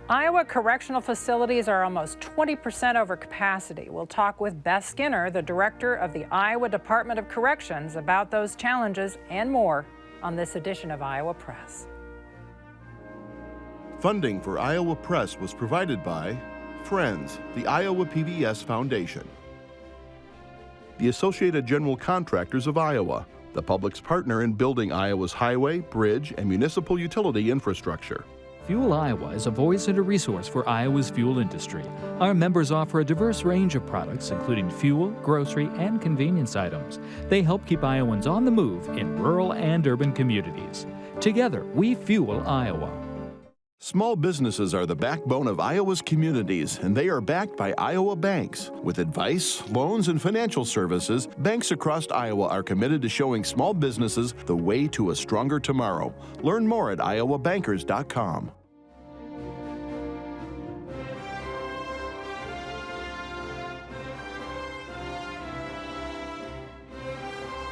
Iowa correctional facilities are almost 20% over capacity. We'll talk with Beth Skinner, the director of the Iowa Department of Corrections, about those challenges and more on this edition of Iowa Press. Funding for Iowa Press was provided by Friends, the Iowa PBS Foundation, the Associated General Contractors of Iowa, the public's partner in building Iowa's highway, bridge, and municipal utility infrastructure. Fuel Iowa is a voice and a resource for Iowa's fuel industry. Our members offer a diverse range of products, including fuel, grocery, and convenience items. They help keep Iowans on the move in rural and urban communities. Together, we fuel Iowa. Small businesses are the backbone of Iowa's communities, and they are backed by Iowa banks. With advice, loans, and financial services, banks across Iowa are committed to showing small businesses the way to a stronger tomorrow. Learn more at iowabankers.com.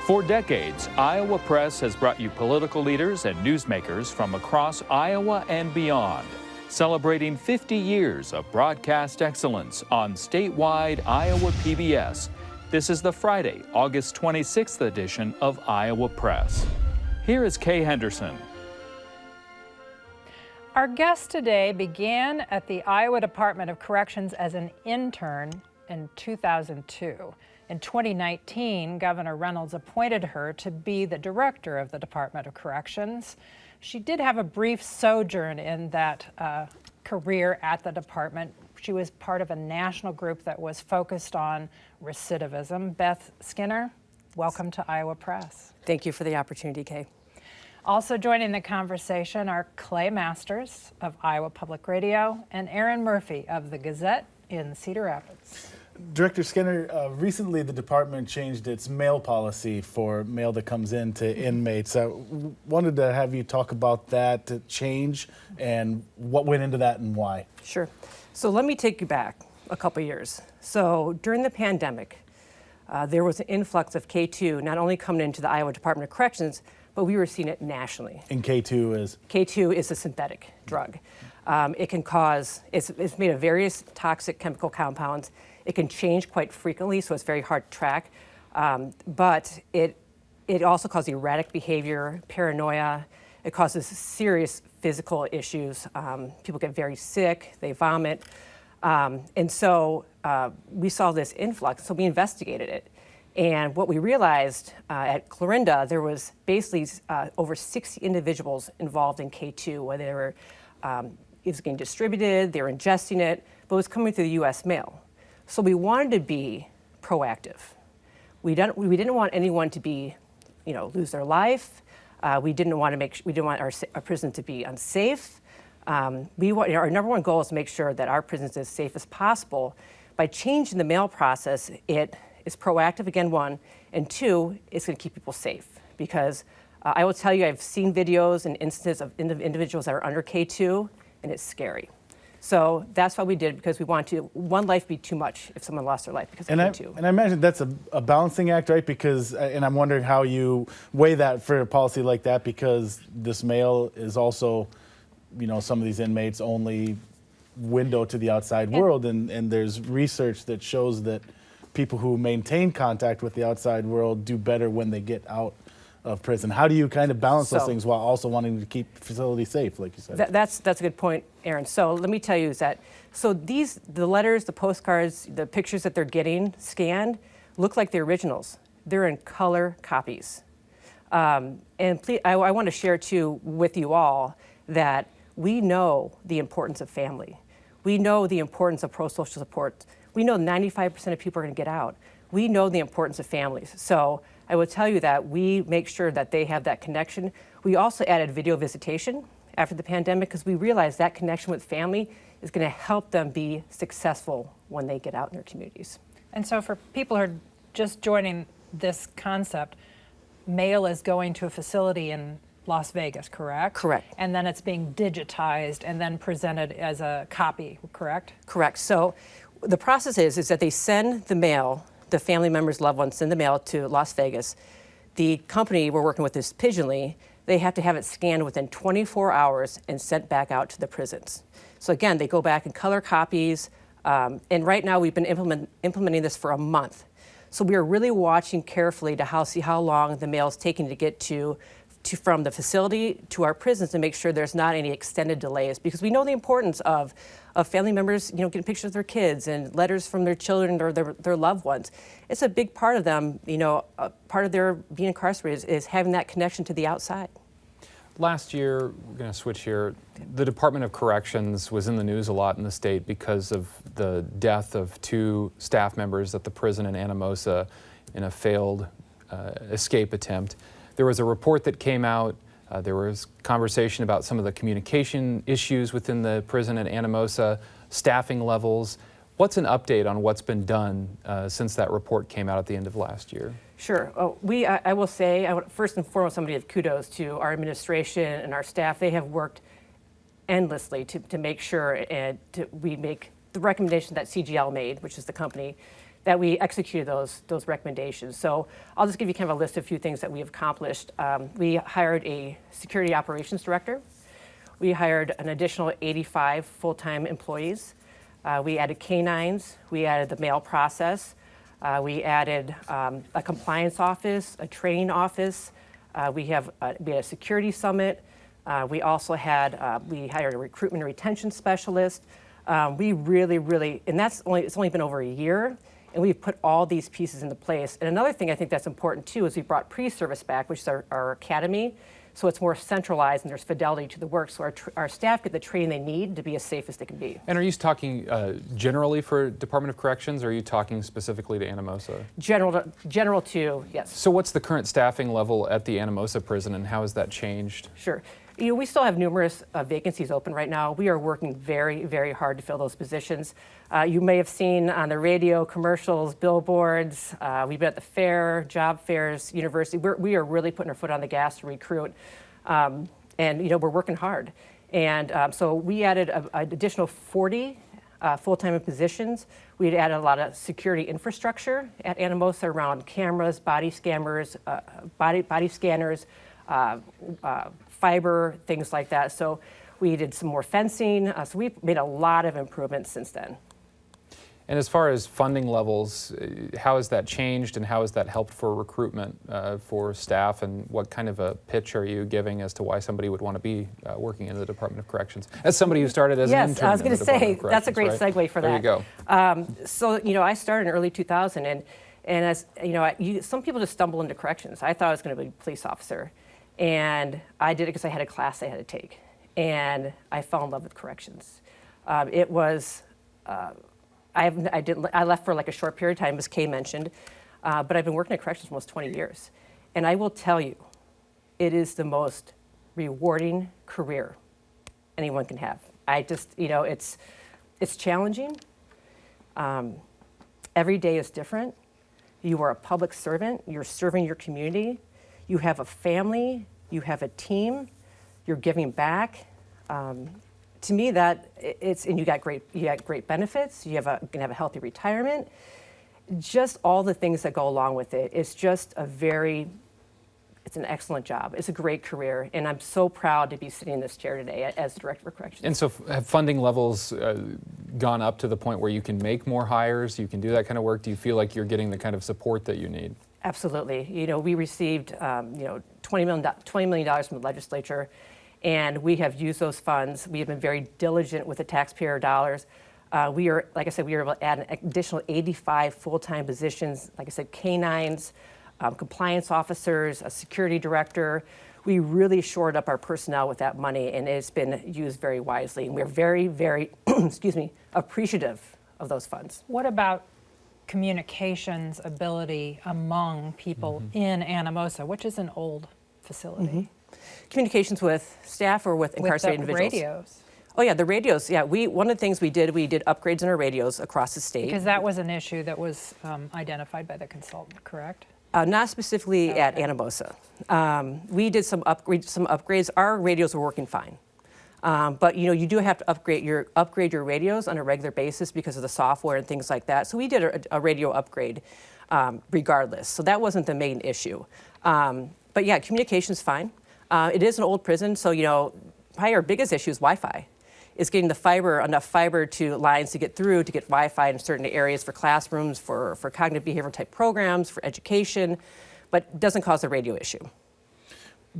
For decades, Iowa Press has brought you political leaders and newsmakers from across Iowa and beyond, celebrating 50 years of broadcast excellence on statewide Iowa PBS. This is the Friday, August 26th edition of Iowa Press. Here is Kay Henderson. Our guest today began at the Iowa Department of Corrections as an intern in 2002. In 2019, Governor Reynolds appointed her to be the director of the Department of Corrections. She did have a brief sojourn in that career at the department. She was part of a national group that was focused on recidivism. Beth Skinner, welcome to Iowa Press. Thank you for the opportunity, Kay. Also joining the conversation are Clay Masters of Iowa Public Radio and Erin Murphy of the Gazette in Cedar Rapids. Director Skinner, recently the department changed its mail policy for mail that comes in to inmates. I wanted to have you talk about that change and what went into that and why. Sure. So let me take you back a couple years. So during the pandemic, there was an influx of K2 not only coming into the Iowa Department of Corrections, but we were seeing it nationally. And K2 is? K2 is a synthetic drug. It can cause, it's made of various toxic chemical compounds. It can change quite frequently, so it's very hard to track. But it also causes erratic behavior, paranoia. It causes serious physical issues. People get very sick, they vomit. And so we saw this influx, so we investigated it. And what we realized at Clarinda, there was basically over 60 individuals involved in K2, where they were, it was getting distributed, they were ingesting it, but it was coming through the U.S. mail. So we wanted to be proactive. We didn't want anyone to be, lose their life. We didn't want our prison to be unsafe. Our number one goal is to make sure that our prison is as safe as possible. By changing the mail process, it is proactive, again, one, and two, it's going to keep people safe. Because I will tell you, I've seen videos and instances of individuals that are under K2, and it's scary. So that's why we did, because we want to, one life be too much if someone lost their life because of K2. And I imagine that's a balancing act, right? Because, and I'm wondering how you weigh that for a policy like that, because this mail is also, some of these inmates' only window to the outside world, and there's research that shows that people who maintain contact with the outside world do better when they get out of prison. How do you kind of balance those things while also wanting to keep facilities safe, like you said? That's a good point, Erin. So let me tell you the letters, the postcards, the pictures that they're getting scanned look like the originals. They're in color copies. And please, I want to share too with you all that we know the importance of family. We know the importance of pro-social support. We know 95% of people are going to get out. We know the importance of families. So I will tell you that we make sure that they have that connection. We also added video visitation after the pandemic because we realized that connection with family is going to help them be successful when they get out in their communities. And so for people who are just joining this concept, mail is going to a facility in Las Vegas, correct? Correct. And then it's being digitized and then presented as a copy, correct? Correct. So the process is that they send the mail, the family members, loved ones send the mail to Las Vegas. The company we're working with is Pigeonly. they have to have it scanned within 24 hours and sent back out to the prisons. So again, they go back and color copies, and right now we've been implementing this for a month. So we are really watching carefully to see how long the mail is taking to get from the facility to our prisons to make sure there's not any extended delays, because we know the importance of family members, getting pictures of their kids and letters from their children or their loved ones. It's a big part of them, part of their being incarcerated is having that connection to the outside. Last year, we're going to switch here, the Department of Corrections was in the news a lot in the state because of the death of 2 staff members at the prison in Anamosa in a failed escape attempt. There was a report that came out. There was conversation about some of the communication issues within the prison at Anamosa, staffing levels. What's an update on what's been done since that report came out at the end of last year? Sure. I will say, I would first and foremost, somebody give kudos to our administration and our staff. They have worked endlessly to make sure we make the recommendation that CGL made, which is the company, that we executed those recommendations. So I'll just give you kind of a list of a few things that we have accomplished. We hired a security operations director. We hired an additional 85 full-time employees. We added canines. We added the mail process. We added a compliance office, a training office. We had a security summit. We also we hired a recruitment and retention specialist. We really, and it's only been over a year, and we've put all these pieces into place. And another thing I think that's important too is we brought pre-service back, which is our academy. So it's more centralized and there's fidelity to the work. So our staff get the training they need to be as safe as they can be. And are you talking generally for Department of Corrections, or are you talking specifically to Anamosa? General too, yes. So what's the current staffing level at the Anamosa prison, and how has that changed? Sure. We still have numerous vacancies open right now. We are working very, very hard to fill those positions. You may have seen on the radio, commercials, billboards. We've been at the fair, job fairs, university. We are really putting our foot on the gas to recruit. And we're working hard. And so we added an additional 40 full-time positions. We had added a lot of security infrastructure at Anamosa around cameras, body scanners, fiber, things like that. So we did some more fencing. So we've made a lot of improvements since then. And as far as funding levels, how has that changed, and how has that helped for recruitment for staff, and what kind of a pitch are you giving as to why somebody would want to be working in the Department of Corrections? As somebody who started as an intern. Yes, I was going to say, that's a great segue for that. There you go. So, I started in early 2000, and as some people just stumble into corrections. I thought I was going to be a police officer. And I did it because I had a class I had to take, and I fell in love with corrections. I left for like a short period of time, as Kay mentioned, but I've been working at corrections for almost 20 years, and I will tell you, it is the most rewarding career anyone can have. It's challenging. Every day is different. You are a public servant. You're serving your community. You have a family, you have a team, you're giving back. To me, and you got great benefits. You can have a healthy retirement. Just all the things that go along with it. It's just it's an excellent job. It's a great career, and I'm so proud to be sitting in this chair today as Director of Corrections. And so have funding levels gone up to the point where you can make more hires, you can do that kind of work? Do you feel like you're getting the kind of support that you need? Absolutely. We received, $20 million from the legislature, and we have used those funds. We have been very diligent with the taxpayer dollars. We are able to add an additional 85 full-time positions. Like I said, canines, compliance officers, a security director. We really shored up our personnel with that money, and it's been used very wisely. And we're very, very, appreciative of those funds. What about communications ability among people in Anamosa, which is an old facility? Communications with staff or with incarcerated individuals? Radios. Oh yeah, the radios. Yeah, one of the things we did upgrades in our radios across the state. Because that was an issue that was identified by the consultant, correct? Not specifically at Anamosa. We did some upgrades. Our radios were working fine. But you do have to upgrade your radios on a regular basis because of the software and things like that. So we did a radio upgrade regardless. So that wasn't the main issue. But yeah, communication's fine. It is an old prison, so probably our biggest issue is Wi-Fi. Is getting enough fiber to lines to get through, to get Wi-Fi in certain areas for classrooms, for cognitive behavioral type programs, for education, but it doesn't cause a radio issue.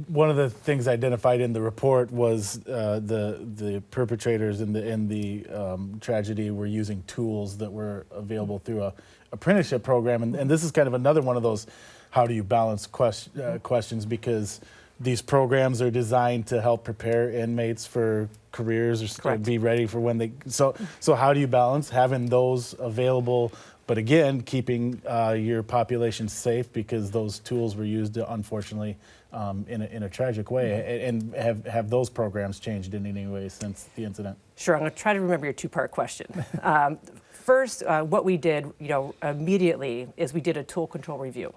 One of the things identified in the report was the perpetrators in the tragedy were using tools that were available through a apprenticeship program, and this is kind of another one of those how do you balance questions, because these programs are designed to help prepare inmates for careers or to be ready for when they so how do you balance having those available, but again keeping your population safe, because those tools were used unfortunately in a tragic way, and have those programs changed in any way since the incident? Sure, I'm going to try to remember your two-part question. First, what we did, immediately is we did a tool control review.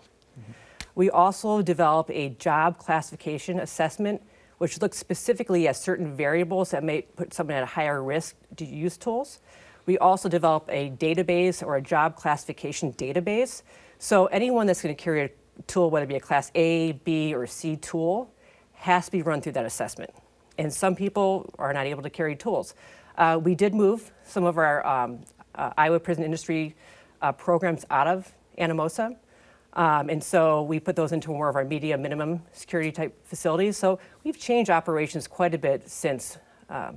We also developed a job classification assessment, which looks specifically at certain variables that may put someone at a higher risk to use tools. We also developed a database, or a job classification database. So anyone that's going to carry a tool, whether it be a class A, B, or C tool, has to be run through that assessment. And some people are not able to carry tools. We did move some of our Iowa prison industry programs out of Anamosa. And so we put those into more of our medium minimum security type facilities. So we've changed operations quite a bit since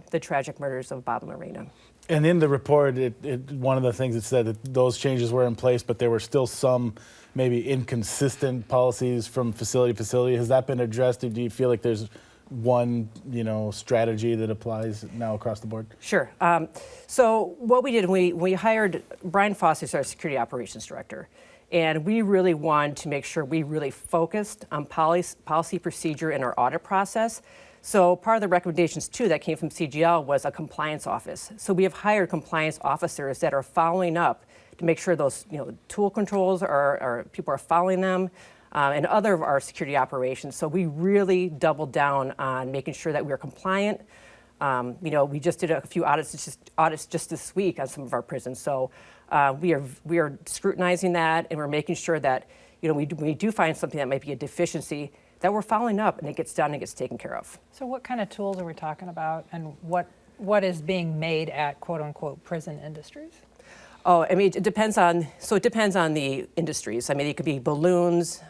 the tragic murders of Bob and Lorena. And in the report, one of the things it said that those changes were in place, but there were still some maybe inconsistent policies from facility to facility. Has that been addressed? Do you feel like there's one strategy that applies now across the board? Sure. So what we did, we hired Brian Foster as our security operations director. And we really wanted to make sure we really focused on policy procedure in our audit process. So part of the recommendations too that came from CGL was a compliance office. So we have hired compliance officers that are following up to make sure those tool controls are people are following them, and other of our security operations. So we really doubled down on making sure that we are compliant. We just did a few audits just this week on some of our prisons. So we are scrutinizing that, and we're making sure that we do find something that might be a deficiency, that we're following up and it gets done and gets taken care of. So what kind of tools are we talking about, and what is being made at quote unquote prison industries? Oh, I mean, it depends on the industries. I mean, it could be balloons,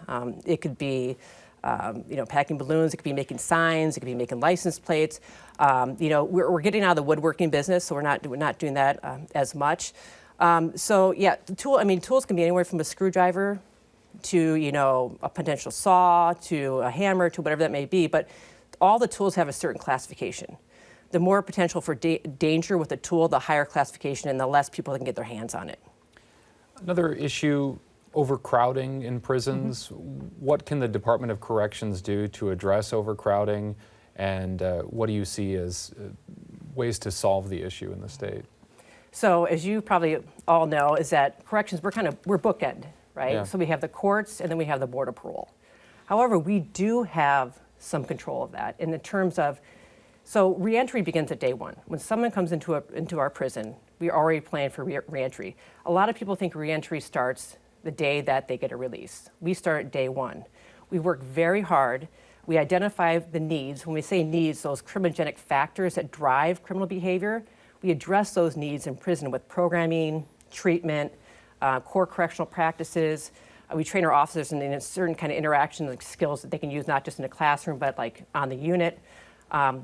it could be packing balloons, it could be making signs, it could be making license plates. We're getting out of the woodworking business, so we're not doing that as much. Tools can be anywhere from a screwdriver to a potential saw to a hammer to whatever that may be, but all the tools have a certain classification. The more potential for danger with a tool, the higher classification, and the less people can get their hands on it. Another issue, overcrowding in prisons. What can the Department of Corrections do to address overcrowding, and what do you see as ways to solve the issue in the state? So as you probably all know, is that corrections, we're bookend, right? Yeah. So we have the courts and then we have the Board of Parole. However, we do have some control of that in the terms of, so reentry begins at day one. When someone comes into our prison, we already plan for reentry. A lot of people think reentry starts the day that they get a release. We start at day one. We work very hard. We identify the needs. When we say needs, those criminogenic factors that drive criminal behavior, we address those needs in prison with programming, treatment, core correctional practices. We train our officers in a certain kind of interaction skills that they can use not just in a classroom, but like on the unit.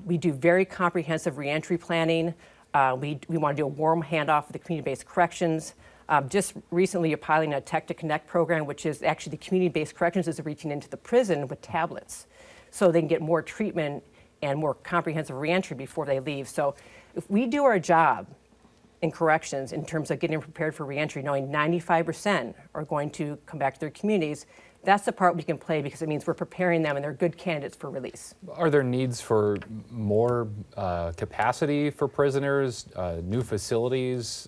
We do very comprehensive reentry planning. We want to do a warm handoff with the community-based corrections. Just recently, you're piloting a Tech to Connect program, which is actually the community-based corrections is reaching into the prison with tablets, so they can get more treatment and more comprehensive reentry before they leave. So if we do our job in corrections in terms of getting prepared for reentry, knowing 95% are going to come back to their communities, that's the part we can play, because it means we're preparing them and they're good candidates for release. Are there needs for more capacity for prisoners, new facilities?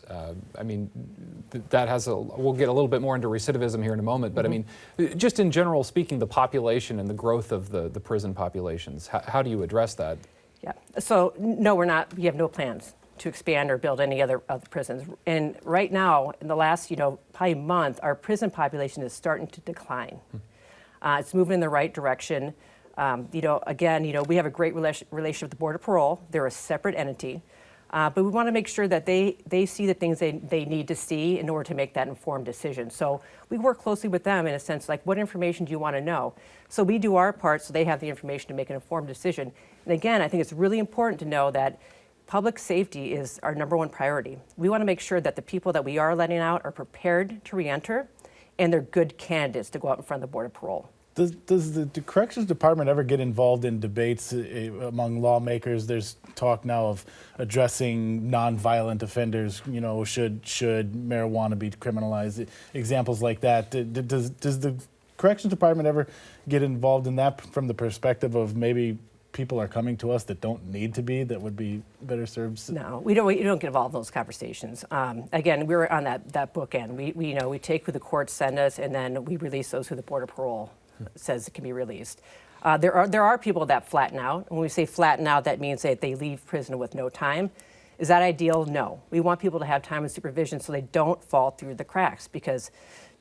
That has we'll get a little bit more into recidivism here in a moment, but I mean, just in general speaking, the population and the growth of the prison populations, how do you address that? Yeah, so no, we have no plans to expand or build any other prisons. And right now, in the last, probably month, our prison population is starting to decline. It's moving in the right direction. Again, we have a great relationship with the Board of Parole. They're a separate entity. But we want to make sure that they see the things they need to see in order to make that informed decision. So we work closely with them in a sense, like, what information do you want to know? So we do our part so they have the information to make an informed decision. And again, I think it's really important to know that public safety is our number one priority. We want to make sure that the people that we are letting out are prepared to reenter and they're good candidates to go out in front of the Board of Parole. Does the Corrections Department ever get involved in debates among lawmakers? There's talk now of addressing nonviolent offenders. Should marijuana be criminalized? Examples like that. Does the Corrections Department ever get involved in that from the perspective of maybe people are coming to us that don't need to be, that would be better served? No, we don't get involved in those conversations. Again, we're on that bookend. We take who the courts send us, and then we release those who the Board of Parole says it can be released. There are people that flatten out. When we say flatten out, that means that they leave prison with no time. Is that ideal? No. We want people to have time and supervision so they don't fall through the cracks, because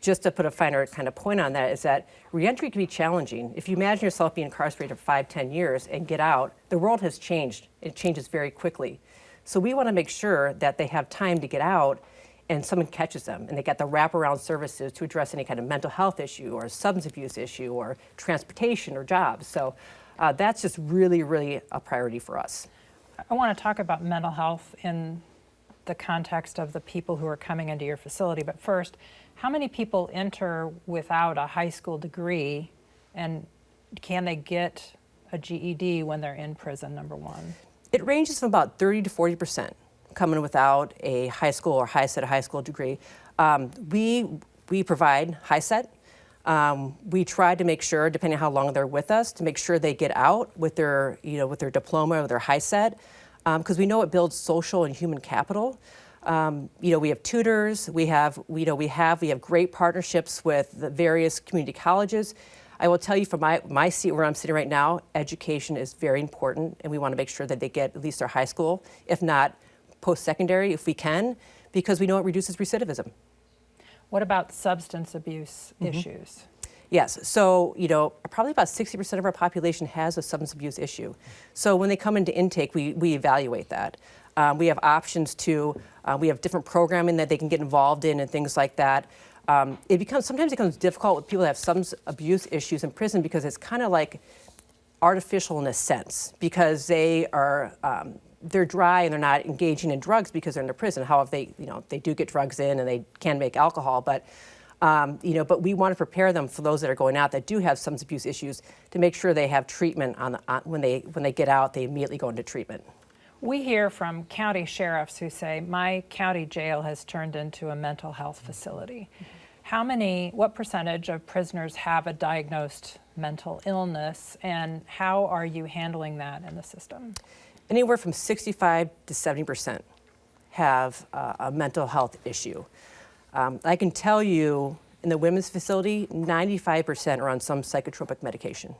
just to put a finer kind of point on that is that reentry can be challenging. If you imagine yourself being incarcerated for 5-10 years and get out, the world has changed. It changes very quickly. So we want to make sure that they have time to get out and someone catches them and they get the wraparound services to address any kind of mental health issue or substance abuse issue or transportation or jobs. So that's just really, really a priority for us. I want to talk about mental health in the context of the people who are coming into your facility. But first, how many people enter without a high school degree, and can they get a GED when they're in prison, number one? It ranges from about 30 to 40% coming without a high school or high school degree. We provide high set. We try to make sure, depending on how long they're with us, to make sure they get out with their diploma or their high set, because we know it builds social and human capital. We have tutors. We have great partnerships with the various community colleges. I will tell you from my seat where I'm sitting right now, education is very important, and we want to make sure that they get at least their high school, if not post-secondary, if we can, because we know it reduces recidivism. What about substance abuse issues? Yes, so probably about 60% of our population has a substance abuse issue. So when they come into intake, we evaluate that. We have options we have different programming that they can get involved in and things like that. Sometimes it becomes difficult with people that have substance abuse issues in prison because it's kind of like artificial in a sense, because they're dry and they're not engaging in drugs because they're in the prison. However, they do get drugs in and they can make alcohol, but we want to prepare them for those that are going out that do have substance abuse issues to make sure they have treatment when they get out, they immediately go into treatment. We hear from county sheriffs who say, my county jail has turned into a mental health facility. What percentage of prisoners have a diagnosed mental illness, and how are you handling that in the system? Anywhere from 65 to 70% have a mental health issue. I can tell you in the women's facility, 95% are on some psychotropic medication.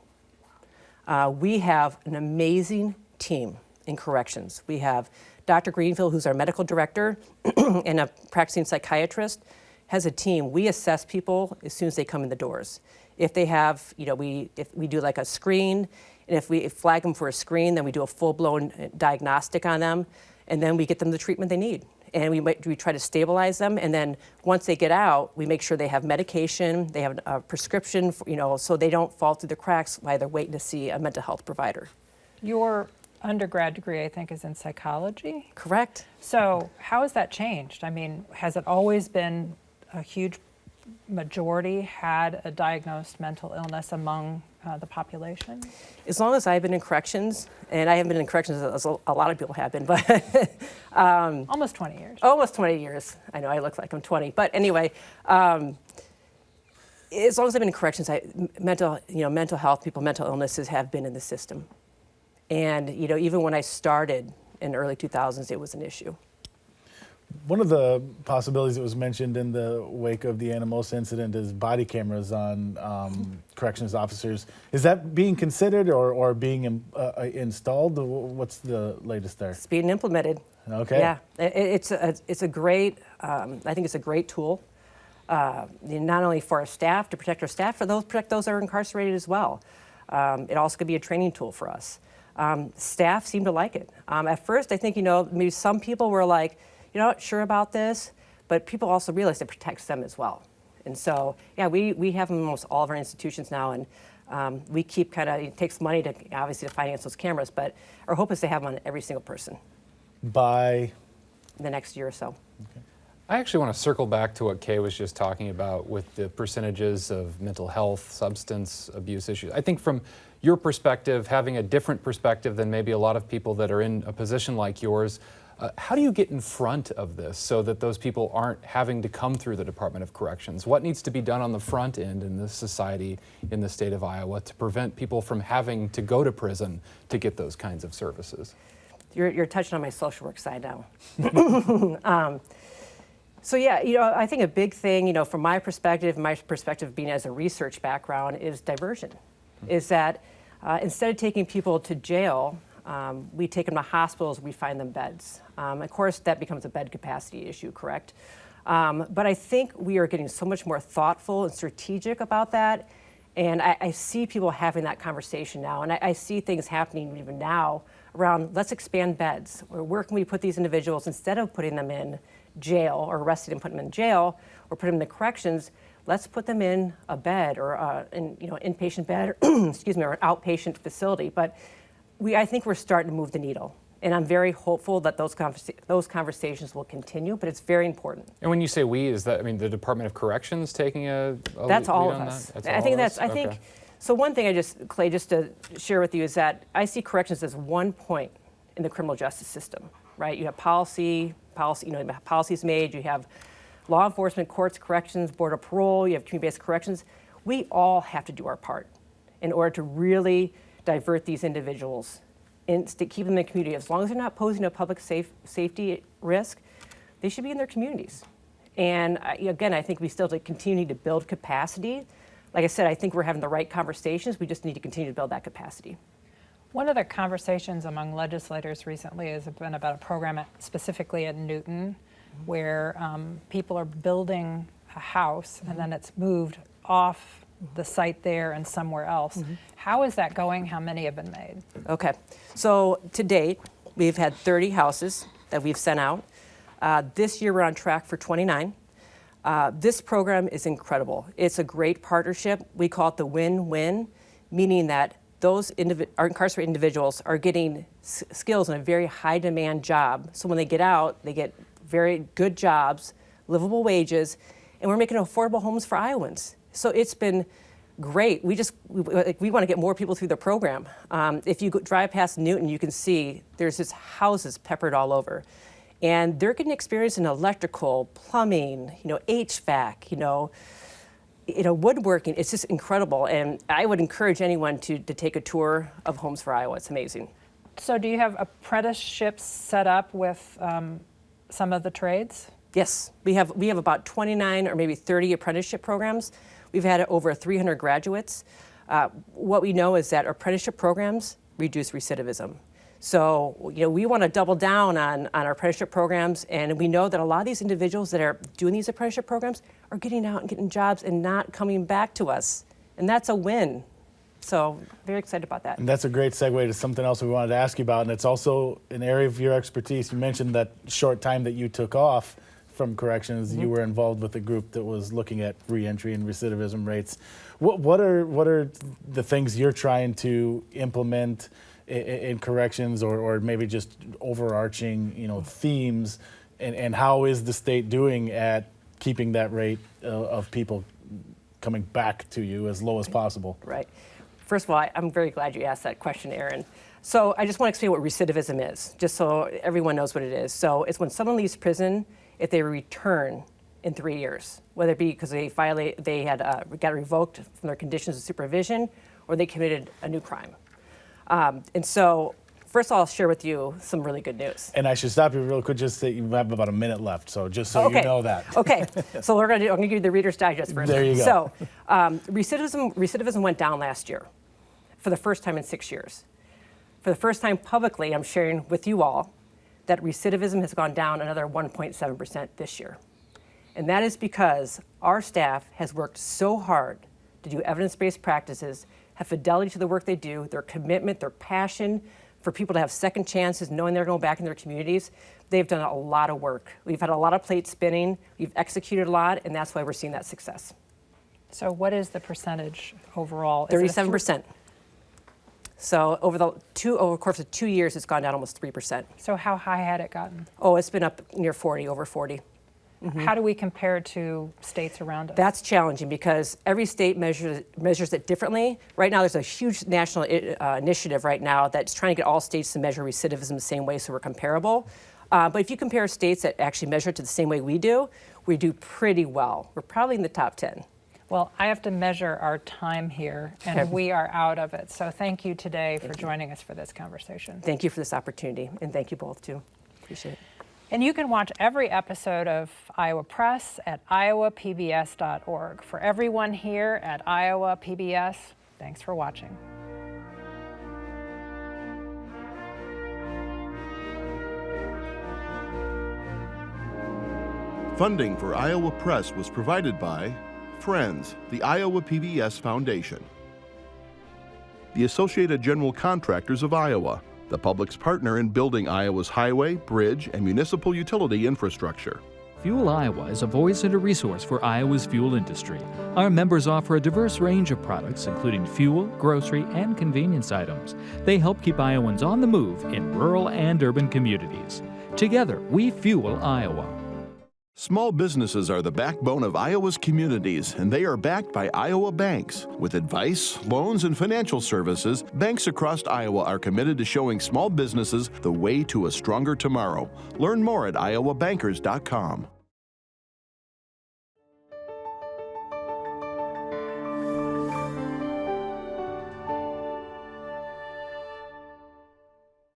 We have an amazing team in corrections. We have Dr. Greenfield, who's our medical director and a practicing psychiatrist, has a team. We assess people as soon as they come in the doors. If they have, if we do like a screen, and if we flag them for a screen, then we do a full-blown diagnostic on them, and then we get them the treatment they need. And we try to stabilize them, and then once they get out, we make sure they have medication, they have a prescription, so they don't fall through the cracks while they're waiting to see a mental health provider. Your undergrad degree, I think, is in psychology? Correct. So how has that changed? I mean, has it always been a huge majority had a diagnosed mental illness among the population? As long as I've been in corrections, and I haven't been in corrections as a lot of people have been, but almost 20 years. Almost 20 years. I know I look like I'm 20, but anyway, as long as I've been in corrections, mental health people, mental illnesses have been in the system. And even when I started in the early 2000s, it was an issue. One of the possibilities that was mentioned in the wake of the Anamosa incident is body cameras on corrections officers. Is that being considered or being installed? What's the latest there? It's being implemented. Okay. Yeah, it's a great. I think it's a great tool, not only for our staff to protect our staff, protect those that are incarcerated as well. It also could be a training tool for us. Staff seem to like it. At first, I think, maybe some people were like, not sure about this, but people also realize it protects them as well. And so, yeah, we have them in almost all of our institutions now, and we keep it takes money to obviously to finance those cameras, but our hope is to have them on every single person By the next year or so. Okay. I actually want to circle back to what Kay was just talking about with the percentages of mental health, substance abuse issues. I think from your perspective, having a different perspective than maybe a lot of people that are in a position like yours, how do you get in front of this so that those people aren't having to come through the Department of Corrections? What needs to be done on the front end in this society in the state of Iowa to prevent people from having to go to prison to get those kinds of services? You're touching on my social work side now. So yeah, I think a big thing, from my perspective being as a research background, is diversion. Is that instead of taking people to jail, we take them to hospitals, we find them beds. Of course, that becomes a bed capacity issue, correct? But I think we are getting so much more thoughtful and strategic about that. And I see people having that conversation now. And I see things happening even now around, let's expand beds. Where can we put these individuals instead of putting them in jail or arrested and put them in jail or put them in the corrections? Let's put them in a bed or an inpatient bed, or, excuse me, or an outpatient facility. But I think we're starting to move the needle. And I'm very hopeful that those conversations will continue, but it's very important. And when you say we, is that, the Department of Corrections taking a That's lead all on of us. that? That's I all think of that's, us? I think, Okay. so one thing Clay, just to share with you is that I see corrections as one point in the criminal justice system, right? You have policies made, you have law enforcement, courts, corrections, board of parole, you have community-based corrections. We all have to do our part in order to really divert these individuals and to keep them in the community. As long as they're not posing a public safety risk, they should be in their communities. And again, I think we still have to continue to build capacity. Like I said, I think we're having the right conversations. We just need to continue to build that capacity. One of the conversations among legislators recently has been about a program specifically in Newton, where people are building a house and then it's moved off the site there and somewhere else. How is that going? How many have been made? Okay, so to date, we've had 30 houses that we've sent out. This year we're on track for 29. This program is incredible. It's a great partnership. We call it the win-win, meaning that those incarcerated individuals are getting skills in a very high demand job. So when they get out, they get very good jobs, livable wages, and we're making affordable homes for Iowans. So it's been great. We want to get more people through the program. If you drive past Newton, you can see there's just houses peppered all over. And they're getting experience in electrical, plumbing, HVAC, woodworking. It's just incredible. And I would encourage anyone to take a tour of Homes for Iowa. It's amazing. So do you have apprenticeships set up with some of the trades? Yes, we have about 29 or maybe 30 apprenticeship programs. We've had over 300 graduates. What we know is that apprenticeship programs reduce recidivism. So, we want to double down on our apprenticeship programs, and we know that a lot of these individuals that are doing these apprenticeship programs are getting out and getting jobs and not coming back to us. And that's a win. So, very excited about that. And that's a great segue to something else we wanted to ask you about, and it's also an area of your expertise. You mentioned that short time that you took off from corrections, you were involved with a group that was looking at reentry and recidivism rates. What are the things you're trying to implement in corrections, or maybe just overarching, themes, and how is the state doing at keeping that rate of people coming back to you as low as possible? Right. First of all, I'm very glad you asked that question, Erin. So I just want to explain what recidivism is, just so everyone knows what it is. So it's when someone leaves prison, if they return in 3 years, whether it be because they got revoked from their conditions of supervision, or they committed a new crime. And so, first of all, I'll share with you some really good news. And I should stop you real quick, just that you have about a minute left, so just so you know that. Okay, so I'm going to give you the Reader's Digest first. There you go. So, recidivism went down last year for the first time in 6 years. For the first time publicly, I'm sharing with you all that recidivism has gone down another 1.7% this year. And that is because our staff has worked so hard to do evidence-based practices have fidelity to the work they do, their commitment, their passion for people to have second chances, knowing they're going back in their communities. They've done a lot of work. We've had a lot of plates spinning, we've executed a lot, and that's why we're seeing that success. So what is the percentage overall? Is it 37%. So over the course of 2 years, it's gone down almost 3%. So how high had it gotten? Oh, it's been up near 40, over 40. How do we compare to states around us? That's challenging because every state measures it differently. Right now, there's a huge national initiative right now that's trying to get all states to measure recidivism the same way so we're comparable. But if you compare states that actually measure it to the same way we do pretty well. We're probably in the top 10. Well, I have to measure our time here, and we are out of it. So thank you today for joining us for this conversation. Thank you for this opportunity, and thank you both, too. Appreciate it. And you can watch every episode of Iowa Press at iowapbs.org. For everyone here at Iowa PBS, thanks for watching. Funding for Iowa Press was provided by Friends, the Iowa PBS Foundation, the Associated General Contractors of Iowa, the public's partner in building Iowa's highway, bridge, and municipal utility infrastructure. Fuel Iowa is a voice and a resource for Iowa's fuel industry. Our members offer a diverse range of products, including fuel, grocery, and convenience items. They help keep Iowans on the move in rural and urban communities. Together, we fuel Iowa. Small businesses are the backbone of Iowa's communities, and they are backed by Iowa banks. With advice, loans, and financial services, banks across Iowa are committed to showing small businesses the way to a stronger tomorrow. Learn more at iowabankers.com.